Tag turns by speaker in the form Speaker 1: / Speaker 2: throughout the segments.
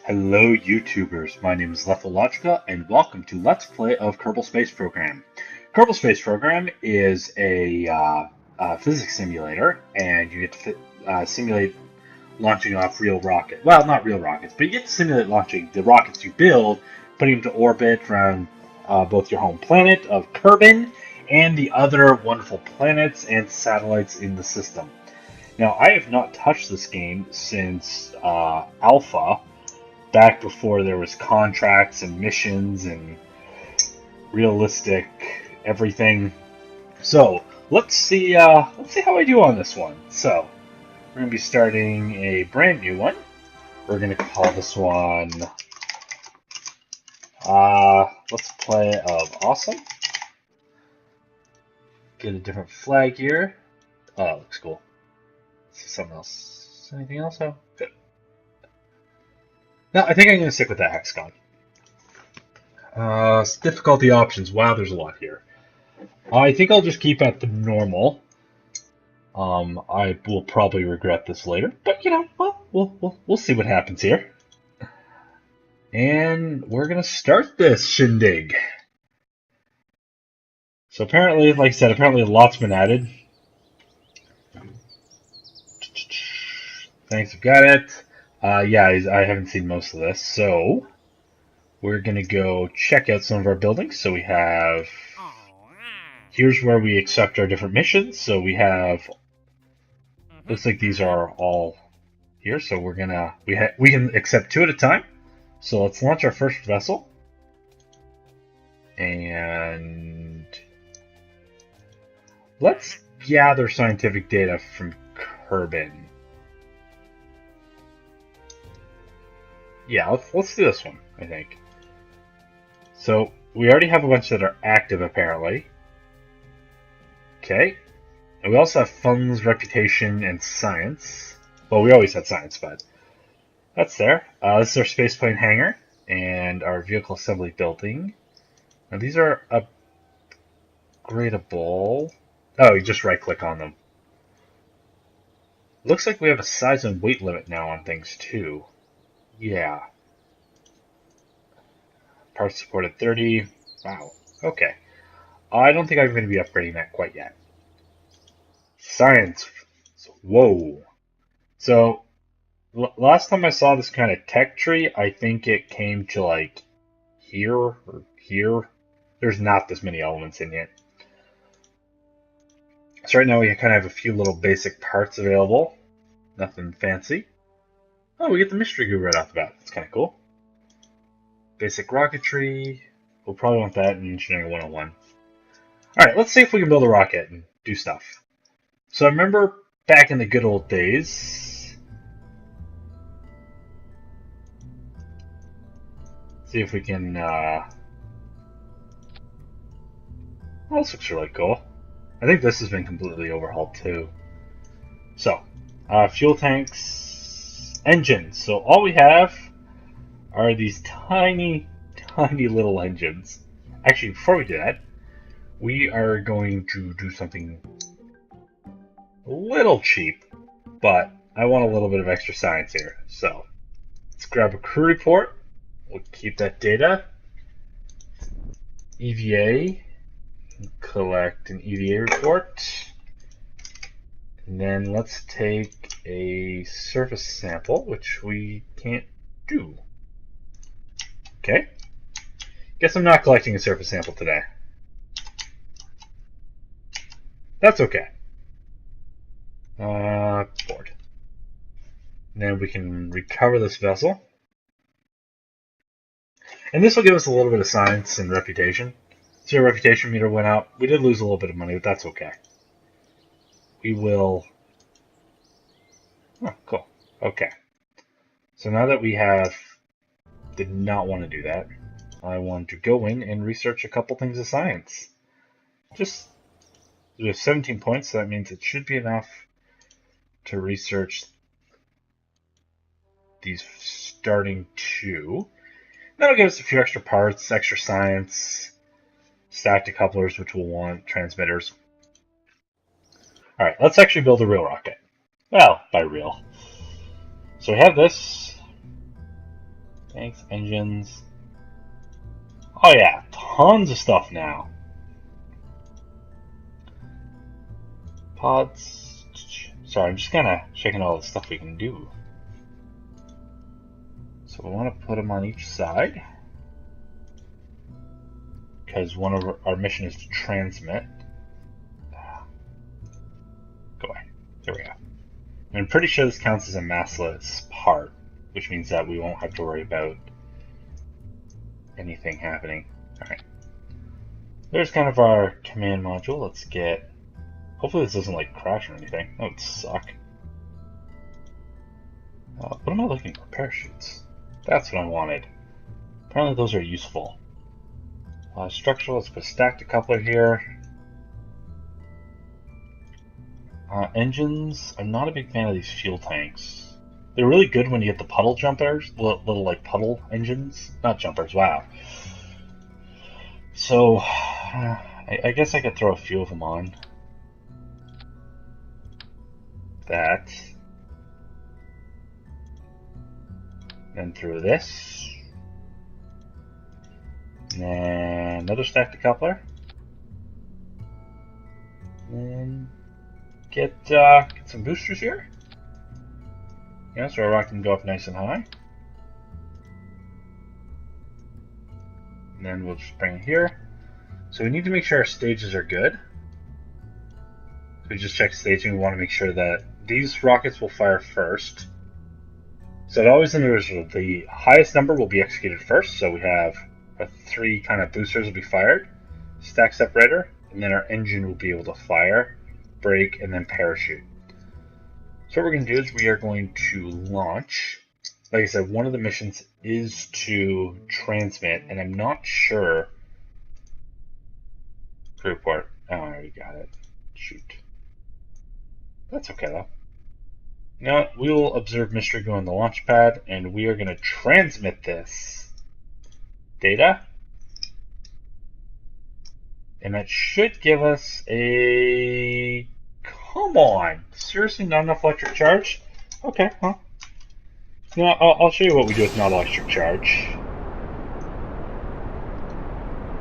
Speaker 1: Hello YouTubers, my name is Lethologica and welcome to Let's Play of Kerbal Space Program. Kerbal Space Program is a physics simulator and you get to simulate launching off real rockets. Well, not real rockets, but you get to simulate launching the rockets you build, putting them to orbit around both your home planet of Kerbin and the other wonderful planets and satellites in the system. Now, I have not touched this game since Alpha, back before there was contracts and missions and realistic everything. So let's see how I do on this one. So we're gonna be starting a brand new one. We're gonna call this one Let's Play of Awesome. Get a different flag here. Oh, that looks cool. Let's see something else. Anything else? Oh, good. No, I think I'm gonna stick with that hexagon. Difficulty options. Wow, there's a lot here. I think I'll just keep at the normal. I will probably regret this later, but you know, well, we'll see what happens here. And we're gonna start this shindig. So apparently, like I said, apparently a lot's been added. Thanks, I've got it. Yeah, I haven't seen most of this, so we're gonna go check out some of our buildings. So we have, here's where we accept our different missions. So we have, looks like these are all here. So we're gonna, we can accept 2 at a time. So let's launch our first vessel. And let's gather scientific data from Kerbin. Yeah, let's do this one, I think. So we already have a bunch that are active, apparently. Okay. And we also have funds, reputation, and science. Well, we always had science, but that's there. This is our spaceplane hangar and our vehicle assembly building. Now these are upgradable. Oh, you just right-click on them. Looks like we have a size and weight limit now on things too. Yeah. Parts supported 30. Wow. Okay. I don't think I'm going to be upgrading that quite yet. Science. Whoa. So, last time I saw this kind of tech tree, I think it came to like here or here. There's not this many elements in it. So right now we kind of have a few little basic parts available. Nothing fancy. Oh, we get the mystery goo right off the bat. That's kind of cool. Basic rocketry. We'll probably want that in Engineering 101. Alright, let's see if we can build a rocket and do stuff. So I remember back in the good old days. See if we can, oh, this looks really cool. I think this has been completely overhauled too. So, fuel tanks, engines. So all we have are these tiny little engines. Actually, before we do that, we are going to do something a little cheap, but I want a little bit of extra science here. So let's grab a crew report. We'll keep that data. EVA, collect an EVA report. And then let's take a surface sample, which we can't do. Okay. Guess I'm not collecting a surface sample today. That's okay. Board. And then we can recover this vessel. And this will give us a little bit of science and reputation. See, our reputation meter went up. We did lose a little bit of money, but that's okay. We will... Oh, cool. Okay. So now that we have... Did not want to do that. I want to go in and research a couple things of science. Just... We have 17 points, so that means it should be enough to research these starting 2. That'll give us a few extra parts, extra science, stacked decouplers, which we'll want, transmitters. Alright, let's actually build a real rocket. Well, by real. So we have this. Tanks, engines. Oh yeah, tons of stuff now. Pods. Sorry, I'm just kind of checking all the stuff we can do. So we want to put them on each side, because one of our mission is to transmit. Go away. There we go. I'm pretty sure this counts as a massless part, which means that we won't have to worry about anything happening. Alright. There's kind of our command module. Let's get... Hopefully this doesn't like crash or anything. That would suck. What am I looking for? Parachutes. That's what I wanted. Apparently those are useful. Structural, let's put a stacked coupler here. Engines, I'm not a big fan of these fuel tanks. They're really good when you get the puddle jumpers, little like puddle engines. Not jumpers, wow. So, I guess I could throw a few of them on. That. Then through this. And then another stacked coupler. And get some boosters here. Yeah, so our rocket can go up nice and high. And then we'll just bring it here. So we need to make sure our stages are good. So we just check staging. We want to make sure that these rockets will fire first. So it always in the original, the highest number will be executed first. So we have our 3 kind of boosters will be fired, stack separator, and then our engine will be able to fire, brake, and then parachute. So what we're going to do is we are going to launch. Like I said, one of the missions is to transmit, and I'm not sure. Crew report. Oh, I already got it. Shoot. That's okay though. Now we will observe mystery go on the launch pad, and we are going to transmit this data. And that should give us a... Come on! Seriously, not enough electric charge? Okay, well. You know, I'll show you what we do with not electric charge.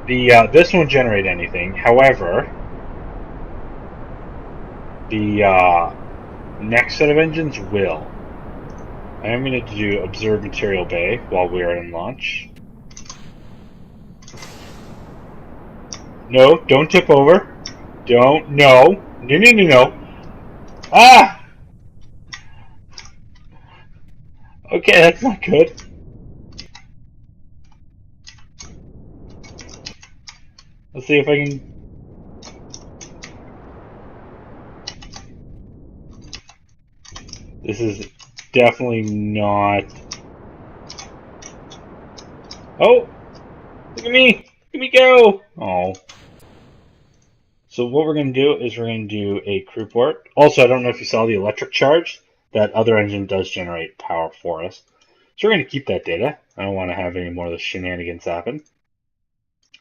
Speaker 1: This won't generate anything. However, the next set of engines will. I am going to do observe material bay while we are in launch. No, don't tip over. Don't. No. No, no, no, no. Ah! Okay, that's not good. Let's see if I can... This is definitely not... Oh! Look at me! Look at me go! Oh. So what we're going to do is we're going to do a crew port. Also, I don't know if you saw the electric charge. That other engine does generate power for us. So we're going to keep that data. I don't want to have any more of the shenanigans happen.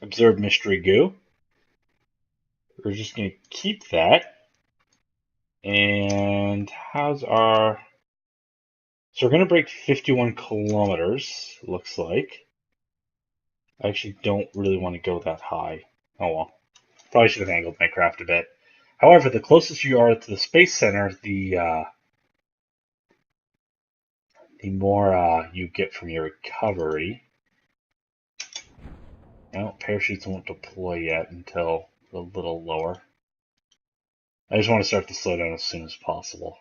Speaker 1: Observe mystery goo. We're just going to keep that. And how's our... So we're going to break 51 kilometers, looks like. I actually don't really want to go that high. Oh well. Probably should have angled my craft a bit. However, the closest you are to the Space Center, the more you get from your recovery. Now, parachutes won't deploy yet until a little lower. I just want to start to slow down as soon as possible.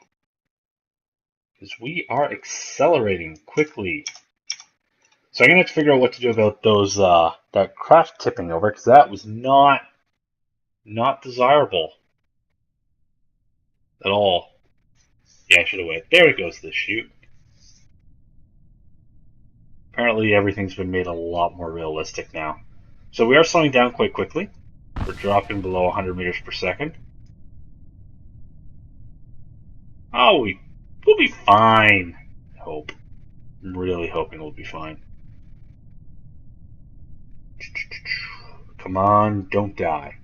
Speaker 1: Because we are accelerating quickly. So I'm going to have to figure out what to do about those that craft tipping over, because that was not desirable at all. Yeah, I should have waited. There it goes, the chute. Apparently everything's been made a lot more realistic now. So we are slowing down quite quickly. We're dropping below 100 meters per second. Oh, we'll be fine. I hope. I'm really hoping we'll be fine. Come on, don't die.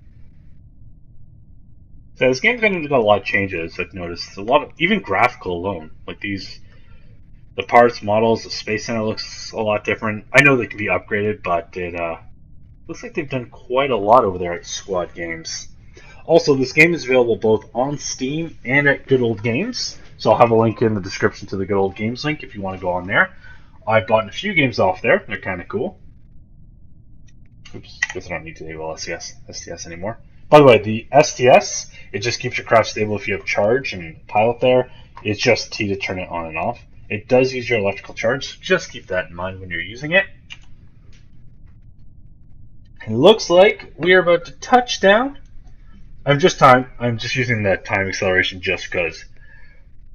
Speaker 1: So this game's going to do a lot of changes. I've noticed a lot of, even graphical alone, like these The parts, models, the Space Center looks a lot different. I know they can be upgraded, but it looks like they've done quite a lot over there at Squad Games. Also, this game is available both on Steam and at Good Old Games. So I'll have a link in the description to the Good Old Games link if you want to go on there. I've bought a few games off there. They're kind of cool. Oops, guess I don't need to enable STS anymore. By the way, the STS, it just keeps your craft stable if you have charge and pilot there. It's just T to turn it on and off. It does use your electrical charge, so just keep that in mind when you're using it. It looks like we are about to touch down. I'm just using that time acceleration just because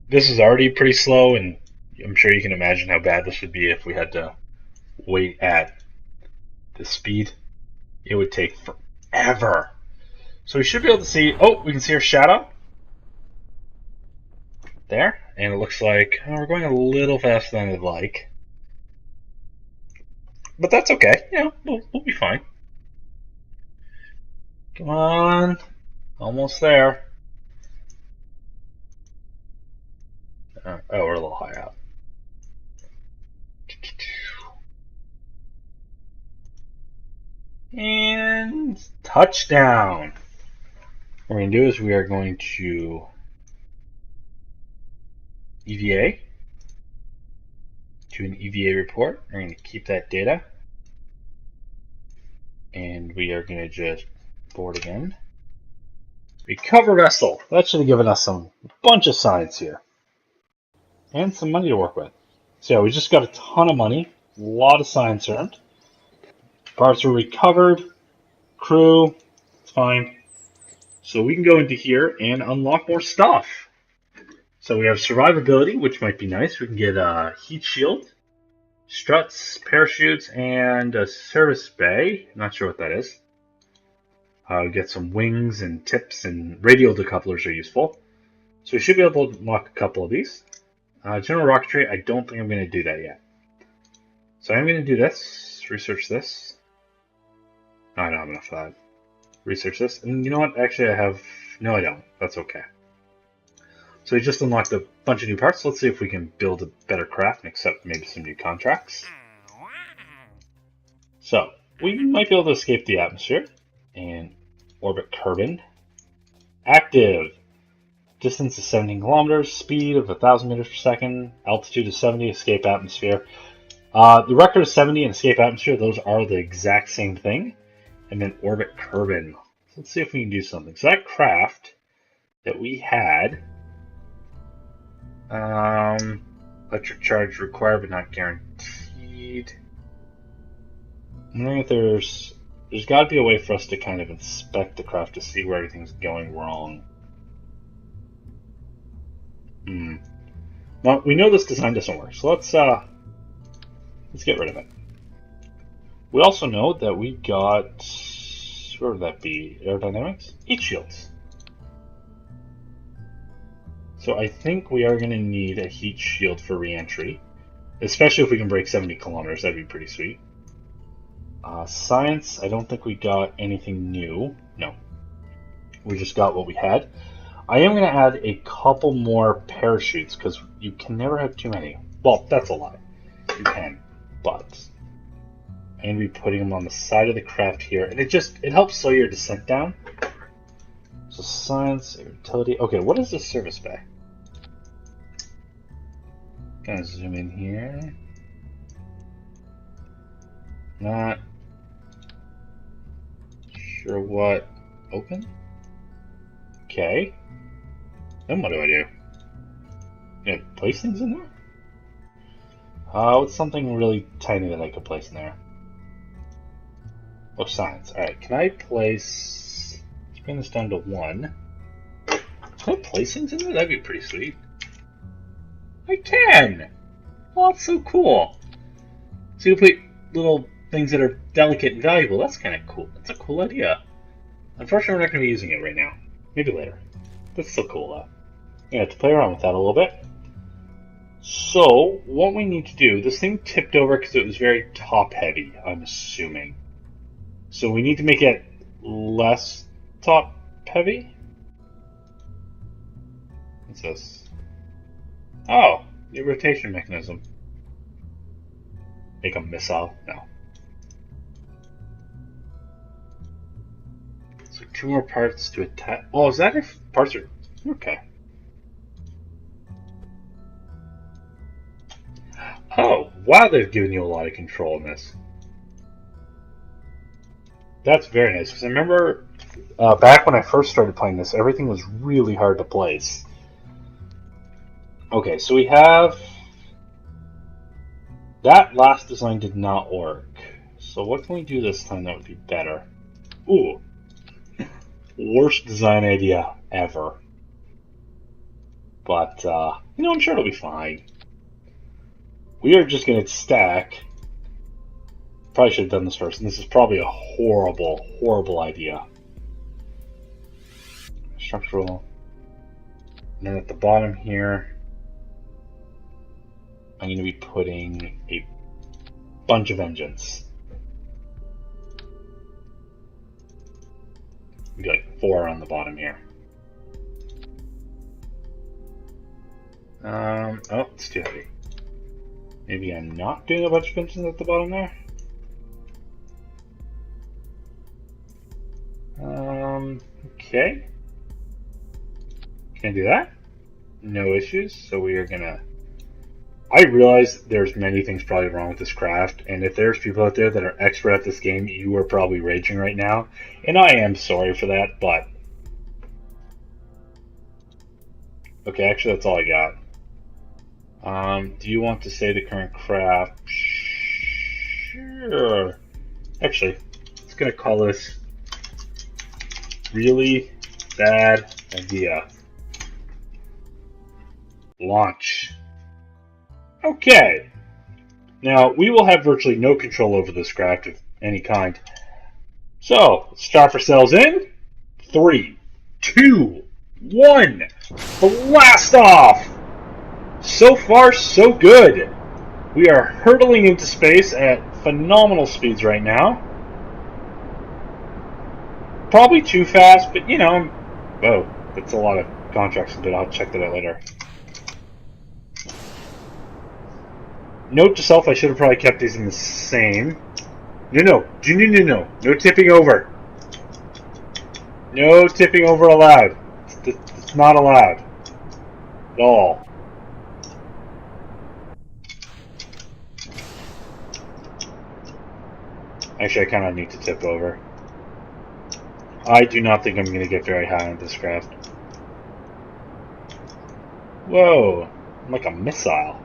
Speaker 1: this is already pretty slow, and I'm sure you can imagine how bad this would be if we had to wait at the speed. It would take forever. So we should be able to see, oh, we can see our shadow there, and it looks like we're going a little faster than I'd like. But that's okay, we'll be fine. Come on, almost there. Oh, we're a little high up. And touchdown. What we're going to do is we are going to EVA to an EVA report. We're going to keep that data. And we are going to just board again. Recover vessel. That should have given us a bunch of science here. And some money to work with. So yeah, we just got a ton of money. A lot of science earned. Parts were recovered. Crew. It's fine. So we can go into here and unlock more stuff. So we have survivability, which might be nice. We can get a heat shield, struts, parachutes, and a service bay. Not sure what that is. We get some wings and tips, and radial decouplers are useful. So we should be able to unlock a couple of these. General rocketry, I don't think I'm going to do that yet. So I'm going to do this, research this. Oh, I don't have enough of that. Research this, and you know what? Actually, I have. No, I don't. That's okay. So we just unlocked a bunch of new parts. Let's see if we can build a better craft and accept maybe some new contracts. So we might be able to escape the atmosphere and orbit Kerbal. Active. Distance is 17 kilometers. Speed of 1,000 meters per second. Altitude is 70. Escape atmosphere. The record is 70 and escape atmosphere. Those are the exact same thing. And then orbit Kerbal. Let's see if we can do something. So that craft that we had, electric charge required but not guaranteed. I'm wondering if there's got to be a way for us to kind of inspect the craft to see where everything's going wrong. Well, we know this design doesn't work, so let's get rid of it. We also know that we got, where would that be? Aerodynamics? Heat shields. So I think we are going to need a heat shield for re-entry, especially if we can break 70 kilometers. That'd be pretty sweet. Science, I don't think we got anything new. No. We just got what we had. I am going to add a couple more parachutes because you can never have too many. Well, that's a lie. You can, but I'm going to be putting them on the side of the craft here, and it helps slow your descent down. So science, utility. Okay, what is the service bay? Gonna zoom in here. Not sure what. Open? Okay. Then what do I do? Can I place things in there? What's something really tiny that I could place in there? Oh, science. Alright, can I place... Let's bring this down to 1. Can I place things in there? That'd be pretty sweet. I can! Oh, that's so cool. So you put little things that are delicate and valuable. That's kind of cool. That's a cool idea. Unfortunately, we're not going to be using it right now. Maybe later. That's still cool, though. You have to play around with that a little bit. So, what we need to do, this thing tipped over because it was very top-heavy, I'm assuming. So we need to make it less top-heavy? What's this? Oh, the rotation mechanism. Make a missile? No. So 2 more parts to attack. Oh, is that if parts are... Okay. Oh, wow, they've given you a lot of control in this. That's very nice, because I remember back when I first started playing this, everything was really hard to place. Okay, so we have... That last design did not work. So what can we do this time that would be better? Ooh. Worst design idea ever. But, I'm sure it'll be fine. We are just going to stack. Probably should have done this first, and this is probably a horrible, horrible idea. Structural. And then at the bottom here, I'm going to be putting a bunch of engines. Maybe like 4 on the bottom here. Oh, it's too heavy. Maybe I'm not doing a bunch of engines at the bottom there. Okay. Can I do that? No issues. So we are gonna... I realize there's many things probably wrong with this craft, and if there's people out there that are expert at this game, you are probably raging right now, and I am sorry for that, but... Okay, actually that's all I got. Do you want to say the current craft? Sure. Actually, it's gonna call this Really Bad Idea. Launch. Okay. Now, we will have virtually no control over this craft of any kind. So, let's start ourselves in 3, 2, 1. Blast off! So far, so good. We are hurtling into space at phenomenal speeds right now. Probably too fast, but whoa, that's a lot of contracts to do. I'll check that out later. Note to self, I should have probably kept these in the same. No. No tipping over. No tipping over allowed. It's not allowed. At all. Actually, I kind of need to tip over. I do not think I'm going to get very high on this craft. Whoa, I'm like a missile.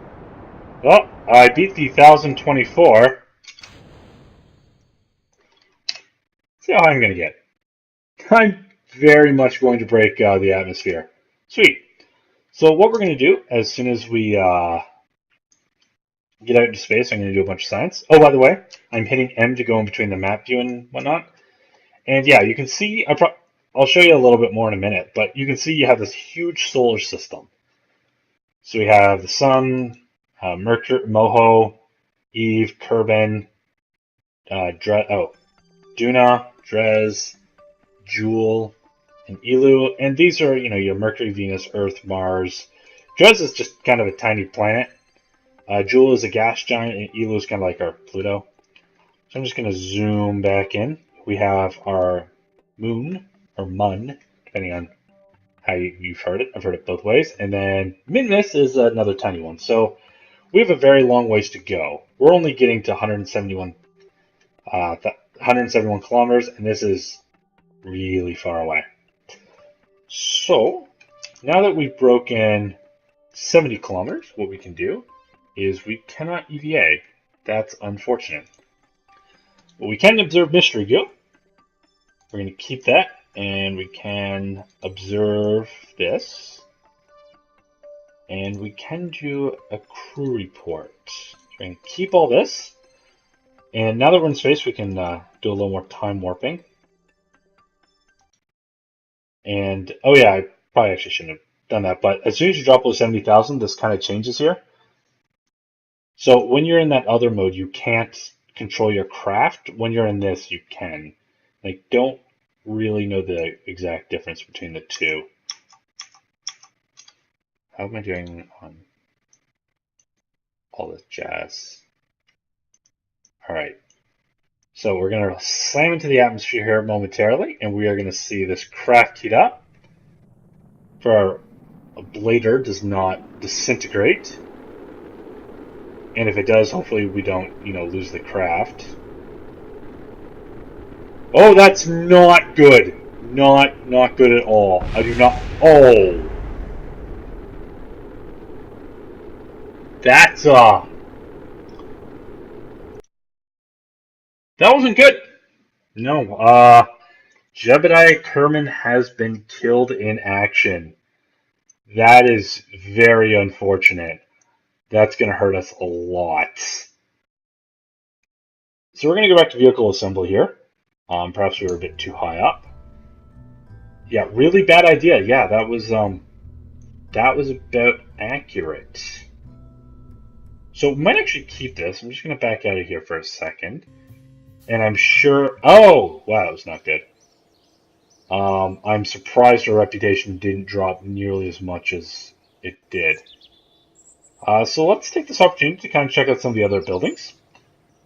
Speaker 1: Well, I beat the 1024. See how high I'm going to get. I'm very much going to break the atmosphere. Sweet. So what we're going to do, as soon as we get out into space, I'm going to do a bunch of science. Oh, by the way, I'm hitting M to go in between the map view and whatnot. And yeah, you can see, I'll show you a little bit more in a minute, but you can see you have this huge solar system. So we have the Sun, Mercury, Moho, Eve, Kerbal, Duna, Dres, Joule, and Elu. And these are, your Mercury, Venus, Earth, Mars. Dres is just kind of a tiny planet. Joule is a gas giant, and Elu is kind of like our Pluto. So I'm just going to zoom back in. We have our moon, or Mun, depending on how you've heard it. I've heard it both ways. And then Minmus is another tiny one. So we have a very long ways to go. We're only getting to 171 kilometers, and this is really far away. So now that we've broken 70 kilometers, what we can do is we cannot EVA. That's unfortunate. But we can observe mystery view. We're going to keep that, and we can observe this. And we can do a crew report. So we're going to keep all this. And now that we're in space, we can do a little more time warping. And, oh yeah, I probably actually shouldn't have done that. But as soon as you drop below 70,000, this kind of changes here. So when you're in that other mode, you can't control your craft. When you're in this, you can. I don't really know the exact difference between the two. How am I doing on all this jazz? right. So we're going to slam into the atmosphere here momentarily, and we are going to see this craft heat up. For our blader does not disintegrate. And if it does, hopefully we don't, lose the craft. Oh, that's not good. Not good at all. I do not. Oh, that's that wasn't good. No. Jebediah Kerman has been killed in action. That is very unfortunate. That's going to hurt us a lot. So we're going to go back to vehicle assembly here. Perhaps we were a bit too high up. Yeah, really bad idea. Yeah, that was about accurate. So we might actually keep this. I'm just going to back out of here for a second. And I'm sure... Oh! Wow, that was not good. I'm surprised our reputation didn't drop nearly as much as it did. So let's take this opportunity to kind of check out some of the other buildings.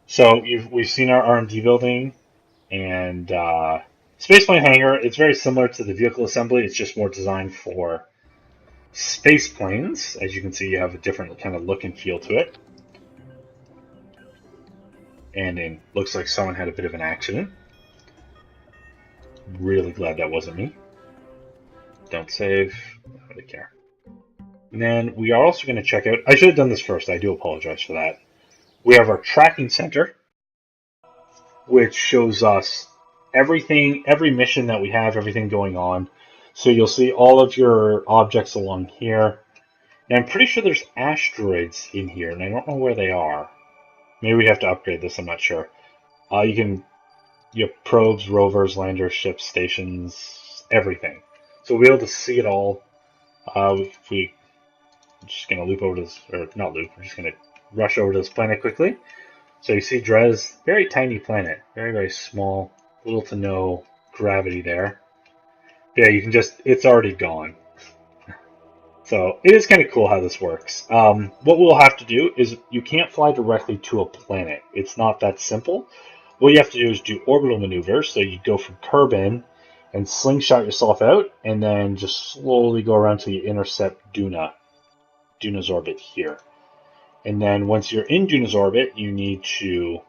Speaker 1: So we've seen our R&D building and spaceplane hangar. It's very similar to the vehicle assembly. It's just more designed for space planes. As you can see, you have a different kind of look and feel to it. And it looks like someone had a bit of an accident. Really glad that wasn't me. Don't save. I don't really care. And then we are also going to check out... I should have done this first. I do apologize for that. We have our tracking center, which shows us everything, every mission that we have, everything going on. So you'll see all of your objects along here. And I'm pretty sure there's asteroids in here, and I don't know where they are. Maybe we have to upgrade this, I'm not sure. You have probes, rovers, landers, ships, stations, everything. So we'll be able to see it all. I'm just going to loop over to this, or not loop, we're just going to rush over to this planet quickly. So you see Drez, very tiny planet, very, very small, little to no gravity there. Yeah, you can just, it's already gone. So it is kind of cool how this works. What we'll have to do is, you can't fly directly to a planet. It's not that simple. What you have to do is do orbital maneuvers. So you go from Kerbal and slingshot yourself out, and then just slowly go around till you intercept Duna's orbit here. And then once you're in Duna's orbit, you need to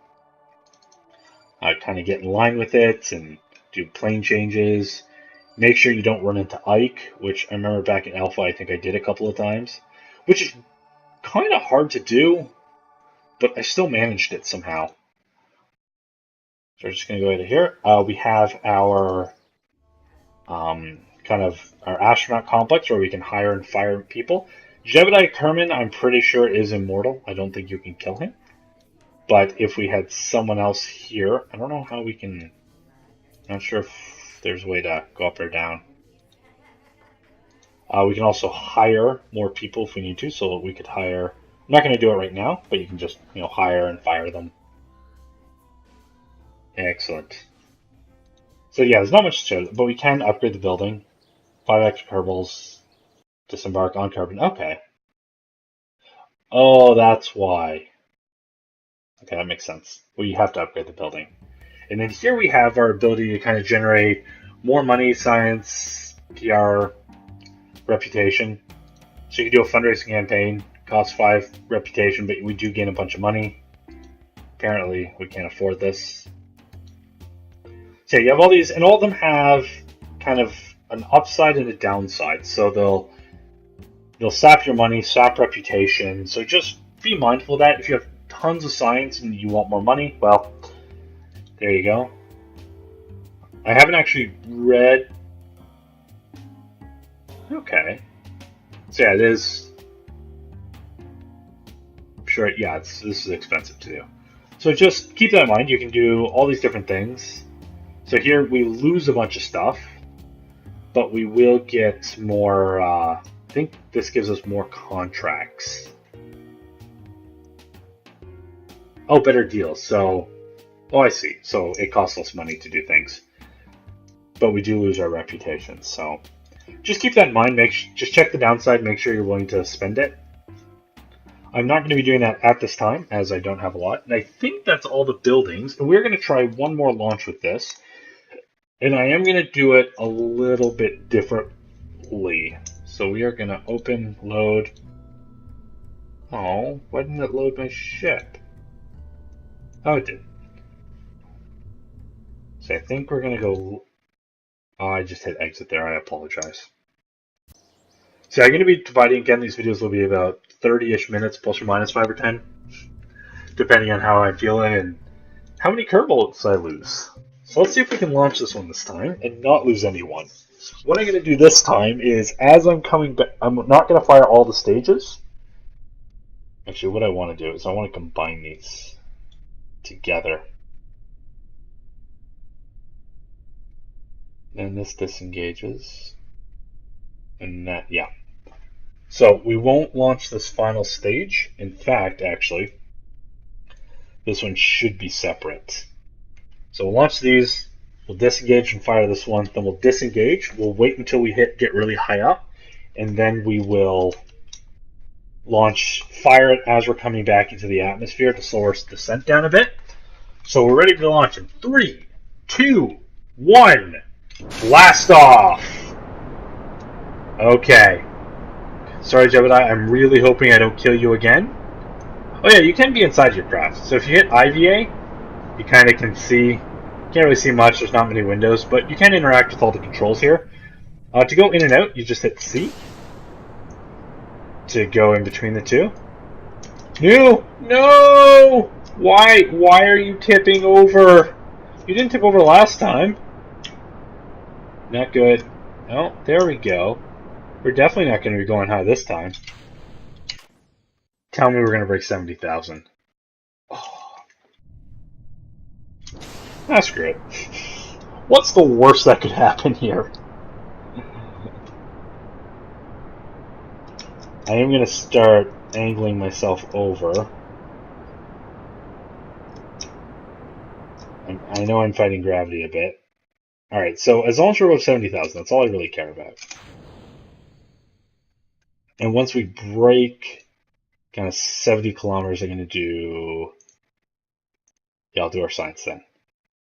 Speaker 1: kind of get in line with it and do plane changes. Make sure you don't run into Ike, which I remember back in Alpha, I think I did a couple of times, which is kind of hard to do, but I still managed it somehow. So we're just going to go into here. We have our kind of our astronaut complex where we can hire and fire people. Jebediah Kerman, I'm pretty sure, is immortal. I don't think you can kill him. But if we had someone else here, I don't know how we can... I'm not sure if there's a way to go up or down. We can also hire more people if we need to, so we could hire... I'm not going to do it right now, but you can just hire and fire them. Excellent. So yeah, there's not much to show, but we can upgrade the building. 5 extra Kerbals. Disembark on Kerbal. Okay. Oh, that's why. Okay, that makes sense. Well, you have to upgrade the building. And then here we have our ability to kind of generate more money, science, PR, reputation. So you can do a fundraising campaign, costs 5 reputation, but we do gain a bunch of money. Apparently, we can't afford this. So you have all these, and all of them have kind of an upside and a downside. So they'll sap your money, sap reputation. So just be mindful of that. If you have tons of science and you want more money, well, there you go. I haven't actually read... Okay. So yeah, it is... I'm sure, yeah, this is expensive to do. So just keep that in mind. You can do all these different things. So here we lose a bunch of stuff, but we will get more... I think this gives us more contracts. Oh, better deals. So... Oh, I see. So it costs less money to do things. But we do lose our reputation, so... Just keep that in mind. Just check the downside, make sure you're willing to spend it. I'm not going to be doing that at this time, as I don't have a lot. And I think that's all the buildings. And we're going to try one more launch with this. And I am going to do it a little bit differently. So we are going to open, load. Oh, why didn't it load my ship? Oh, it did. So I think we're going to go... Oh, I just hit exit there. I apologize. So I'm going to be dividing, again, these videos will be about 30-ish minutes, plus or minus 5 or 10, depending on how I'm feeling and how many Kerbals I lose. So let's see if we can launch this one this time and not lose anyone. What I'm going to do this time is, as I'm coming back, I'm not going to fire all the stages. Actually, what I want to do is I want to combine these together. Then this disengages. And that, yeah. So we won't launch this final stage. In fact, actually, this one should be separate. So we'll launch these, we'll disengage and fire this one, then we'll disengage, we'll wait until we get really high up, and then we will fire it as we're coming back into the atmosphere to slow our descent down a bit. So we're ready to launch in 3, 2, 1, blast off! Okay. Sorry, Jebediah, I'm really hoping I don't kill you again. Oh yeah, you can be inside your craft. So if you hit IVA, you kind of can see, can't really see much, there's not many windows, but you can interact with all the controls here. To go in and out, you just hit C to go in between the two. No! No! Why are you tipping over? You didn't tip over last time. Not good. Oh, there we go. We're definitely not going to be going high this time. Tell me we're going to break 70,000. Oh. Ah, screw it. What's the worst that could happen here? I am going to start angling myself over. I know I'm fighting gravity a bit. Alright, so as long as we're above 70,000, that's all I really care about. And once we break kind of 70 kilometers, I'm going to do... Yeah, I'll do our science then.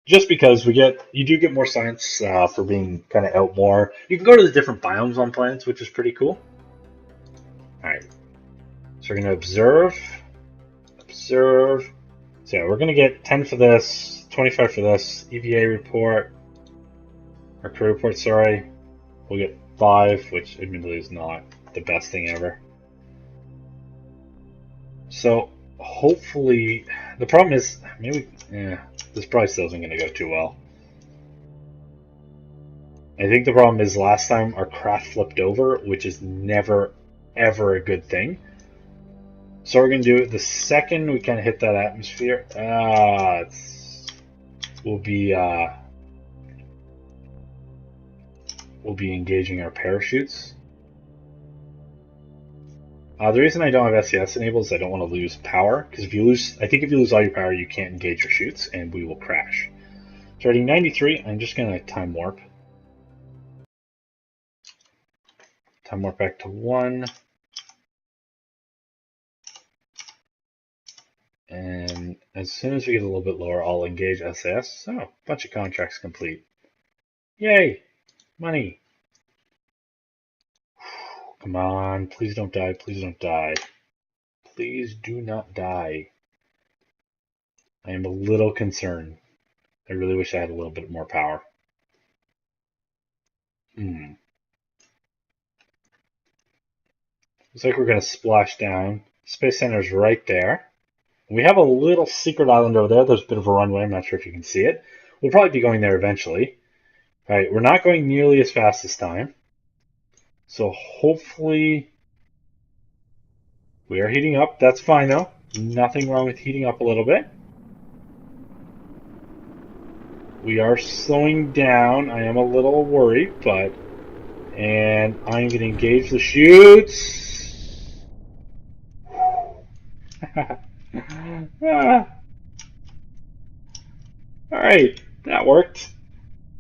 Speaker 1: Just because you do get more science for being kind of out more. You can go to the different biomes on planets, which is pretty cool. Alright, so we're going to observe. So yeah, we're going to get 10 for this, 25 for this, EVA report, or crew report, sorry. We'll get 5, which admittedly is not the best thing ever. So hopefully, the problem is, maybe, this probably still isn't going to go too well. I think the problem is last time our craft flipped over, which is never, ever a good thing. So we're going to do it the second we kind of hit that atmosphere. We'll be engaging our parachutes. The reason I don't have SES enabled is I don't want to lose power, because if you lose all your power, you can't engage your chutes, and we will crash. Starting 93, I'm just going to time warp. Time warp back to 1. And as soon as we get a little bit lower, I'll engage SAS. Oh, bunch of contracts complete. Yay! Money! Come on, please don't die, please don't die. Please do not die. I am a little concerned. I really wish I had a little bit more power. Looks like we're going to splash down. Space Center's right there. We have a little secret island over there. There's a bit of a runway. I'm not sure if you can see it. We'll probably be going there eventually. Alright, we're not going nearly as fast this time. So hopefully we are heating up. That's fine though. Nothing wrong with heating up a little bit. We are slowing down. I am a little worried, but... And I'm going to engage the chutes. Alright, that worked.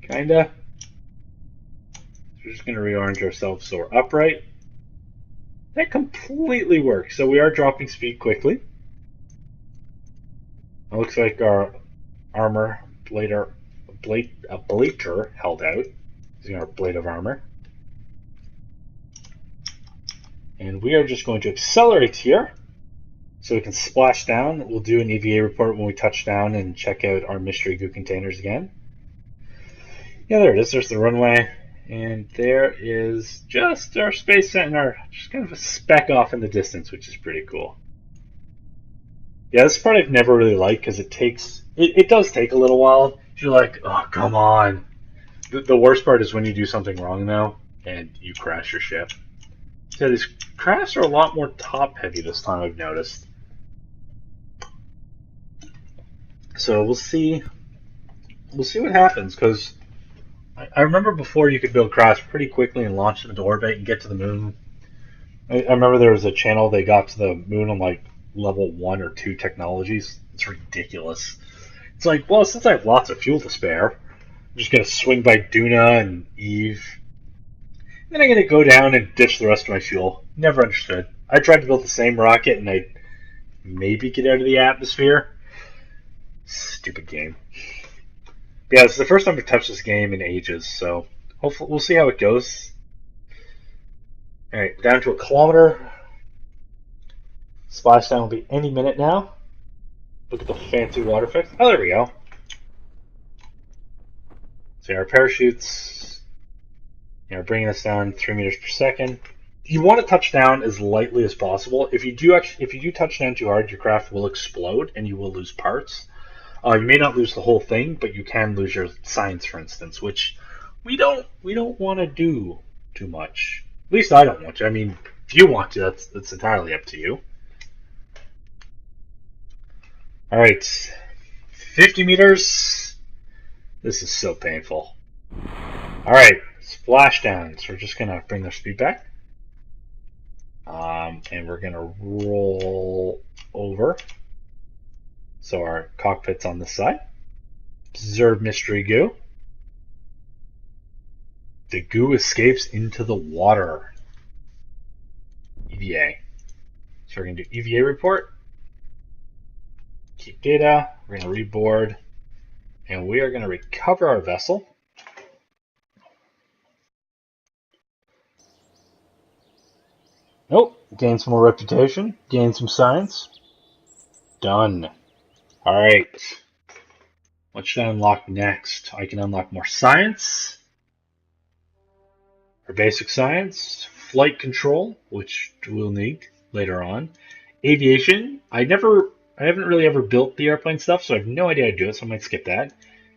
Speaker 1: Kinda. We're just going to rearrange ourselves so we're upright. That completely works. So we are dropping speed quickly. It looks like our armor blader held out using our blade of armor. And we are just going to accelerate here so we can splash down. We'll do an EVA report when we touch down and check out our mystery goo containers again. Yeah, there it is. There's the runway. And there is just our space center, just kind of a speck off in the distance, which is pretty cool. Yeah, this part I've never really liked because it does take a little while. You're like, oh, come on. The worst part is when you do something wrong, though, and you crash your ship. So these crafts are a lot more top-heavy this time, I've noticed. So we'll see what happens, because I remember before you could build crafts pretty quickly and launch them into orbit and get to the moon. I remember there was a channel they got to the moon on like level 1 or 2 technologies. It's ridiculous. It's like, well, since I have lots of fuel to spare, I'm just going to swing by Duna and Eve. And then I'm going to go down and ditch the rest of my fuel. Never understood. I tried to build the same rocket and I'd maybe get out of the atmosphere. Stupid game. But yeah, it's the first time I've touched this game in ages, so hopefully we'll see how it goes. Alright, down to a kilometer. Splashdown will be any minute now. Look at the fancy water effects. Oh, there we go. So our parachutes, bringing us down 3 meters per second. You want to touch down as lightly as possible. If you do touch down too hard, your craft will explode and you will lose parts. You may not lose the whole thing, but you can lose your science, for instance, which we don't want to do too much. At least I don't want to. I mean, if you want to, that's entirely up to you. All right, 50 meters. This is so painful. All right, splashdown. So we're just gonna bring their speed back, and we're gonna roll over. So our cockpit's on this side. Observe mystery goo. The goo escapes into the water. EVA. So we're going to do EVA report. Keep data. We're going to reboard. And we are going to recover our vessel. Nope. Gain some more reputation. Gain some science. Done. Alright. What should I unlock next? I can unlock more science. For basic science. Flight control, which we'll need later on. Aviation. I haven't really ever built the airplane stuff, so I have no idea how to do it, so I might skip that.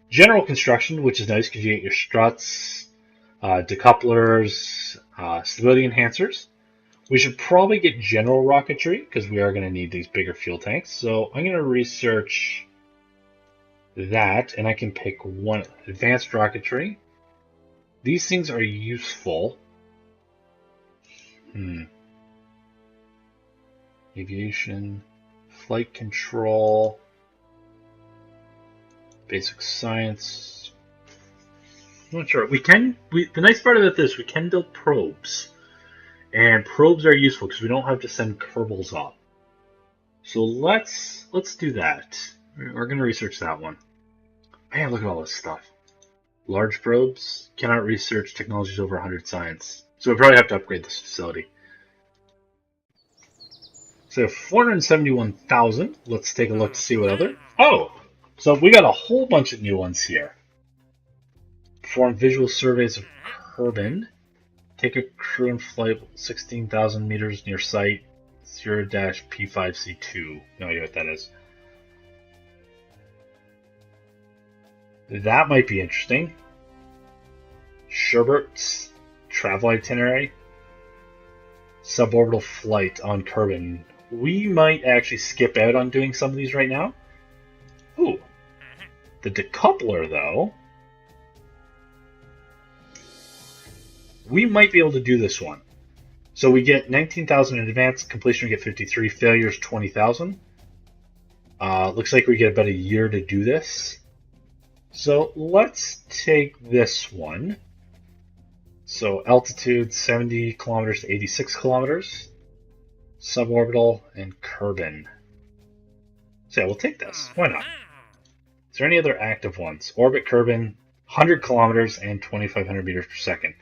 Speaker 1: General construction, which is nice because you get your struts, decouplers, stability enhancers. We should probably get general rocketry because we are going to need these bigger fuel tanks. So I'm going to research that, and I can pick one. Advanced rocketry. These things are useful. Aviation, flight control, basic science. I'm not sure. The nice part about this, we can build probes. And probes are useful because we don't have to send Kerbals up. So let's do that. We're going to research that one. Man, look at all this stuff. Large probes cannot research technologies over 100 science. So we probably have to upgrade this facility. So 471,000. Let's take a look to see what other. Oh, so we got a whole bunch of new ones here. Perform visual surveys of Kerbal. Take a crew and flight 16,000 meters near site 0-P5C2. No idea what that is. That might be interesting. Sherbert's travel itinerary. Suborbital flight on Kerbal. We might actually skip out on doing some of these right now. Ooh. The decoupler, though. We might be able to do this one. So we get 19,000 in advance, completion we get 53, failures 20,000. Looks like we get about a year to do this. So let's take this one. So altitude 70 kilometers to 86 kilometers. suborbital, and Kerbin. So yeah, we'll take this. Why not? Is there any other active ones? Orbit Kerbin, 100 kilometers and 2,500 meters per second.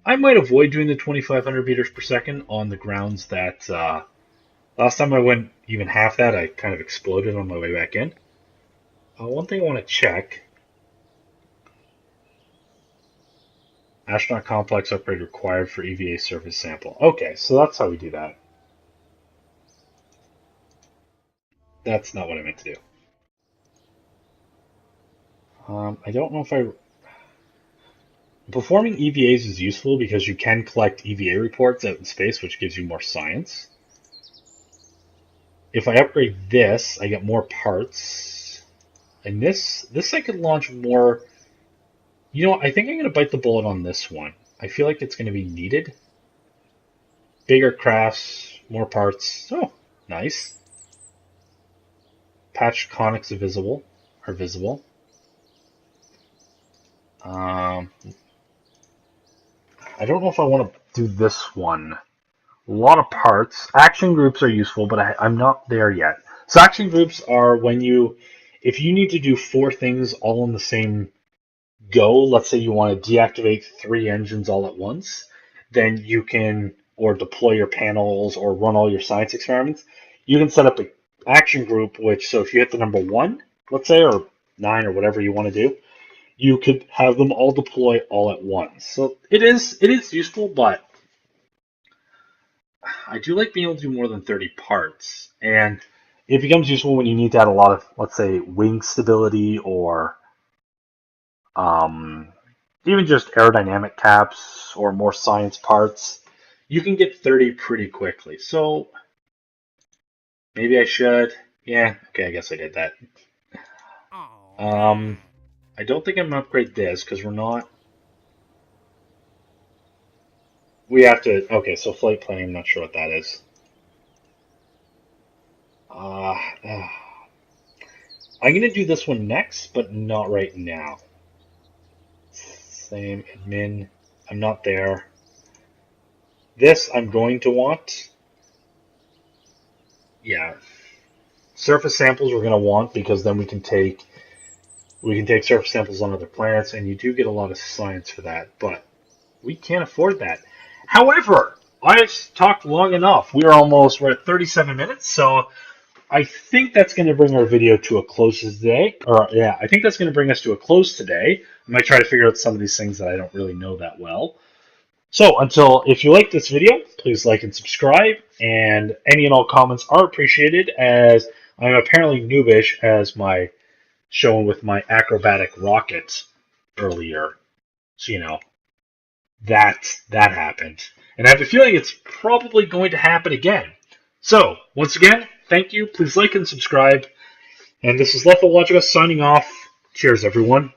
Speaker 1: I might avoid doing the 2,500 meters per second on the grounds that last time I went even half that, I kind of exploded on my way back in. One thing I want to check. Astronaut complex upgrade required for EVA surface sample. Okay, so that's how we do that. That's not what I meant to do. I don't know if performing EVAs is useful because you can collect EVA reports out in space, which gives you more science. If I upgrade this, I get more parts. And this I could launch more. You know, I think I'm going to bite the bullet on this one. I feel like it's going to be needed. Bigger crafts, more parts. Oh, nice. Patched conics are visible. I don't know if I want to do this one. A lot of parts. Action groups are useful, but I'm not there yet. So action groups are when if you need to do 4 things all in the same go, let's say you want to deactivate 3 engines all at once, then you can, or deploy your panels or run all your science experiments, you can set up an action group, which, so if you hit the number 1, let's say, or 9 or whatever you want to do, you could have them all deploy all at once. So it is useful, but I do like being able to do more than 30 parts. And it becomes useful when you need to add a lot of, let's say, wing stability or even just aerodynamic caps or more science parts. You can get 30 pretty quickly. So maybe I should. Yeah, okay, I guess I did that. I don't think I'm going to upgrade this because we're not. We have to. Okay, so flight planning, I'm not sure what that is. I'm going to do this one next, but not right now. Same admin. I'm not there. This I'm going to want. Yeah. Surface samples we're going to want because then we can take surface samples on other planets, and you do get a lot of science for that, but we can't afford that. However, I've talked long enough. We're at 37 minutes, so I think that's going to bring our video to a close today. I think that's going to bring us to a close today. I might try to figure out some of these things that I don't really know that well. So if you like this video, please like and subscribe, and any and all comments are appreciated, as I'm apparently noobish as my showing with my acrobatic rocket earlier. So, that happened. And I have a feeling it's probably going to happen again. So, once again, thank you. Please like and subscribe. And this is Lethal Logica signing off. Cheers, everyone.